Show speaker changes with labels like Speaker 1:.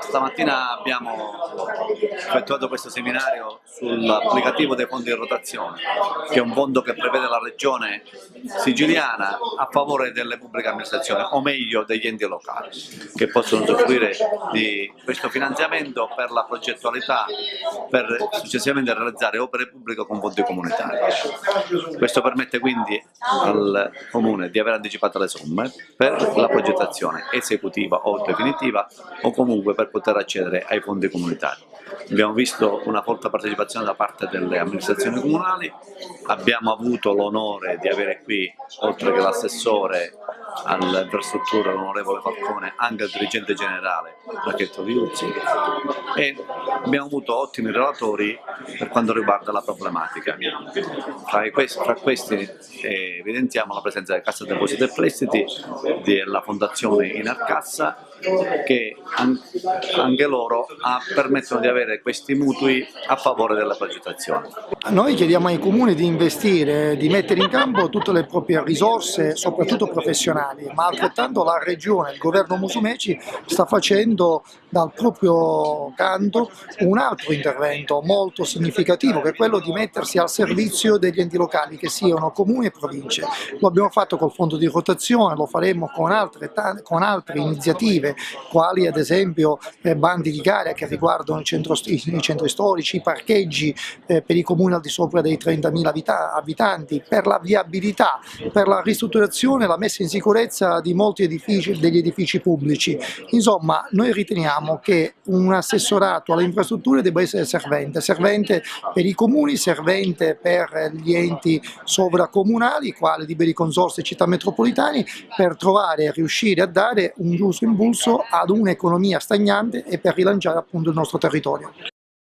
Speaker 1: Stamattina abbiamo effettuato questo seminario sull'applicativo dei fondi in rotazione, che è un fondo che prevede la regione siciliana a favore delle pubbliche amministrazioni, o meglio degli enti locali, che possono usufruire di questo finanziamento per la progettualità, per successivamente realizzare opere pubbliche con fondi comunitari. Questo permette quindi al Comune di aver anticipato le somme per la progettazione esecutiva o definitiva o comunque per poter accedere ai fondi comunitari. Abbiamo visto una forte partecipazione da parte delle amministrazioni comunali, abbiamo avuto l'onore di avere qui, oltre che l'assessore alle infrastrutture, l'onorevole Falcone, anche il dirigente generale Racchetto Viuzzi, e abbiamo avuto ottimi relatori per quanto riguarda la problematica. Fra questi evidenziamo la presenza della Cassa Depositi e Prestiti, della Fondazione Inarcassa, che anche loro permettono di avere questi mutui a favore della progettazione.
Speaker 2: Noi chiediamo ai comuni di investire, di mettere in campo tutte le proprie risorse, soprattutto professionali, ma altrettanto la Regione, il governo Musumeci sta facendo dal proprio canto un altro intervento molto significativo, che è quello di mettersi al servizio degli enti locali, che siano comuni e province. Lo abbiamo fatto col fondo di rotazione, lo faremo con altre iniziative, quali ad esempio bandi di gara che riguardano i centri storici, i parcheggi per i comuni al di sopra dei 30.000 abitanti, per la viabilità, per la ristrutturazione e la messa in sicurezza di molti degli edifici pubblici. Insomma, noi riteniamo che un assessorato alle infrastrutture debba essere servente per i comuni, servente per gli enti sovracomunali, quali liberi consorzi e città metropolitane, per trovare e riuscire a dare un giusto impulso ad un'economia stagnante e per rilanciare appunto il nostro territorio.